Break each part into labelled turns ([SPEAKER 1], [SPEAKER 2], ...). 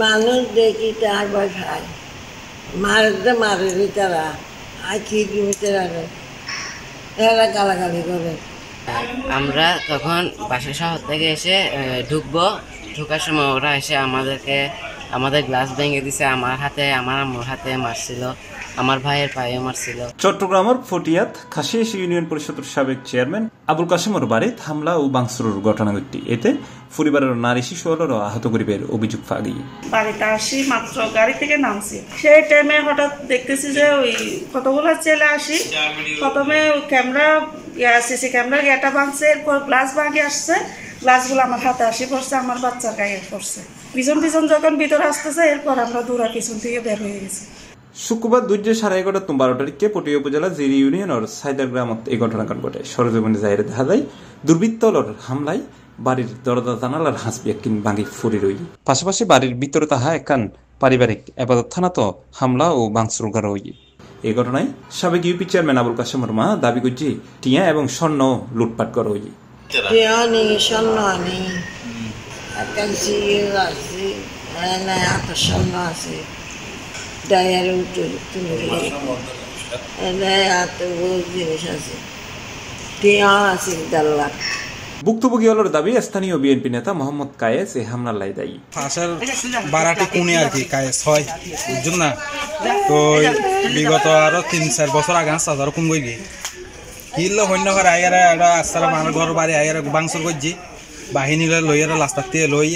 [SPEAKER 1] মানুষ দেখি তার ভয় খায়, মারতে মারেনি তারা, আর কি কিমিতে রাখে, এরা গালাগালি করে।
[SPEAKER 2] আমরা তখন বাসা শহর থেকে এসে ঢুকার সময় ওরা এসে আমাদের গ্লাস ভেঙে দিছে, আমার হাতে, আমার আম্মুর হাতে মারছিল, আমার ভাইয়ের পায়ে মারছিল।
[SPEAKER 3] চট্টগ্রামের ফটিয়াত খাসিয়াশি ইউনিয়ন পরিষদের সাবেক চেয়ারম্যান আবুল কাশেমর বাড়িত হামলা ও ভাঙচুরের ঘটনা ঘটে। এতে পরিবারের নারী শিশুরও আহত করিবের অভিযোগ ফাগি।
[SPEAKER 4] বাড়িতে আসি মাত্র গাড়ি থেকে নামছি, সেই টাইমে হঠাৎ দেখতেছি যে ওই কতগুলো ছেলে আসি, প্রথমে সিসি ক্যামেরার গেটা ভাঙছে, এরপর গ্লাস ভাঙে আসছে, গ্লাসগুলো আমার হাতে আসি পড়ছে, আমার বাচ্চার গায়ে পড়ছে। পিছন যখন ভিতরে আসতেছে, এরপর আমরা দূরা পিছন থেকে বের হয়ে গেছি।
[SPEAKER 3] শুক্রবার 2:11 তারিখে পটিয়া উপজেলা জিরি ইউনিয়নের সাইদার গ্রামত এই ঘটনাকাণ্ড ঘটে। সরজমিনে যাইরে দেখা যায় দুর্বৃত্তর হামলায় বাড়ির দরজা জানালার হাঁস বিয়াকিন ভাঙি ফুরি রই। পাশাপাশি বাড়ির ভিতরে তাহা একান পারিবারিক আবাদত থানাতো হামলা ও ভাঙচুর করা হই। এই ঘটনায় সাবেক ইউপি চেয়ারম্যান আবুল কাশেমর মা দাবি করছে টিয়া এবং স্বর্ণ লুটপাট করা হই।
[SPEAKER 1] স্বর্ণ আনি, স্বর্ণ আছে, ডায়ার জিনিস আছে, টিয়া আছে 1.5 লাখ।
[SPEAKER 3] ভুক্তভোগী হলোর দাবি স্থানীয় বিএনপি নেতা মোহাম্মদ কায়েস এই হামলার লাই দায়ী।
[SPEAKER 5] ফাঁসের বাড়াটি কোনে আর কি কায়েস হয় বুঝুন না, তো বিগত আরো 3-4 বছর আগে আরো কোন গই কিনলো হন্য ঘর আইয়ারা এটা আসলে আমার ঘর বাড়ি আইয়ারা বাংসুর করছি বাহিনী লইয়ারা রাস্তার থেকে লই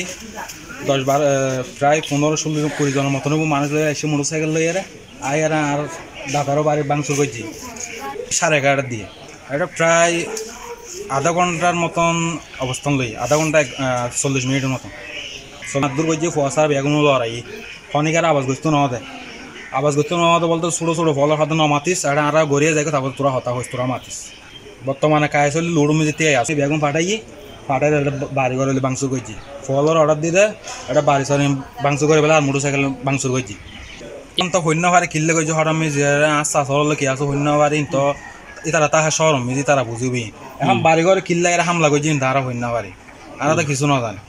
[SPEAKER 5] 10-12 প্রায় 15-16 জনের মতন মানুষ লইয়া এসে মোটরসাইকেল লইয়ারা আইয়ারা আর দাদারও বাড়ি বাংসুর করছি 11:30 দিয়ে। এটা প্রায় আধা ঘন্টার মতন অবস্থান লই, আধা ঘন্টা 40 মিনিটের মতন দূর করছি ফুয়াশার বেগুন লড়াই খনিকার আবাজ গস্ত নদে বলতে ছোটো ছোটো ফলের হাতে নমাতিস এটা আর গড়িয়ে যায়, তারপর তোরা হতা হইস তোরা মাতিস। বর্তমানে কায়ে চলি লুড়ু মেঝেতে আসি বেগুন ফাটাই বাড়ি ঘরে বাংসুর করছি, ফলের অর্ডার দিলে এটা বাড়ি সরি বাংসুর করে পেলে আর মোটরসাইকেল বাংসুর করছি। তো সৈন্য ভারে কিনলে করছি হঠাৎ যে আস্তা সরলে কি আছে সৈন্য ভারি তো তারা তাহা সরম মিজি তারা বুঝবি। এখন বাড়ি ঘরে কিনলে এরা হামলা করছি তারা সৈন্য ভারি আর তো কিছু না জানে।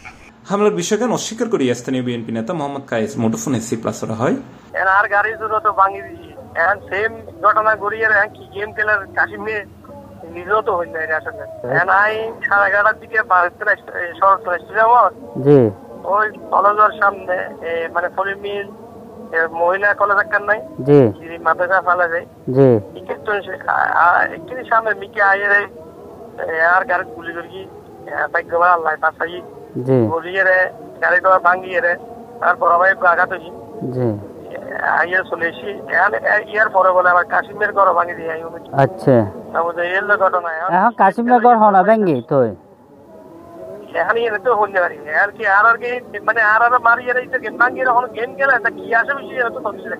[SPEAKER 3] হামলার বিষয়কে অস্বীকার করে স্থানীয় বিএনপি নেতা মোহাম্মদ কায়েস মুঠোফোনে C+ করা হয়।
[SPEAKER 6] আর গাড়ি তো ভাঙি দিছি, এখন সেম ঘটনা ঘুরিয়ে কি গেম খেলার কাশিমে নিজেও তো হইল আসলে। আই 11:30 দিকে শরৎ ওই কলেজের সামনে মানে ফলি মিল মহিলা কলেজ একখান নাই মাদ্রাসা ফেলা যায় একটু সামনে মিকে আইয়ের আর গাড়ি গুলি করি ভাগ্য আল্লাহ পাশাই গলিয়ে রে গাড়ি ডোয়া ভাঙিয়ে রে তারপর ভাই আঘাত হয়েছি আইয়া চলে এসি ইয়ার পরে বলে আবার কাশিমের ঘর ভাঙি দিয়ে আই।
[SPEAKER 7] আচ্ছা
[SPEAKER 6] এর ঘটনা
[SPEAKER 7] এখন কাশিমের ঘর হনা ভেঙ্গি তো
[SPEAKER 6] এখানে তো হইতে পারি আর কি আর কি মানে আর মারিয়ে রাইতে গেম ভাঙিয়ে এখন গেম খেলা কি আসে বেশি তো ভাবছিলাম।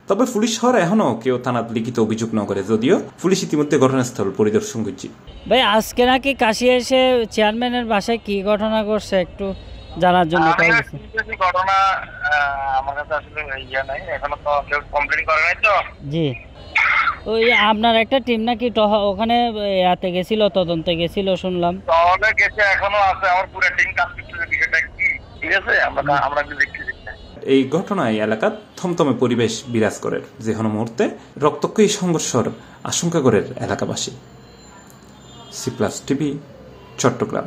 [SPEAKER 3] তবে পুলিশ শহরে এখনো কেউ থানাত লিখিত অভিযোগ ন করে, যদিও পুলিশ ইতিমধ্যে ঘটনাস্থল পরিদর্শন করছে।
[SPEAKER 7] ভাই আজকে নাকি কাশি এসে চেয়ারম্যানের বাসায় কি ঘটনা করছে একটু জানার জন্য
[SPEAKER 6] ঘটনা আমার কাছে আসলে ইয়া নাই, এখনো তো কেউ কমপ্লেইন করে নাই তো।
[SPEAKER 7] জি ওই আপনার একটা টিম নাকি ওখানে এতে গেছিল, তদন্তে গেছিল শুনলাম।
[SPEAKER 6] তাহলে গেছে এখনো আছে, আমার পুরো টিম কাজ করতেছে বিষয়টা কি ঠিক আছে আমরা দেখতেছি।
[SPEAKER 3] এই ঘটনায় এলাকাত থমথমে পরিবেশ বিরাজ করে, যে কোনো মুহূর্তে রক্তক্ষয়ী সংঘর্ষের আশঙ্কা করে এলাকাবাসী। C+ TV, Chittagong.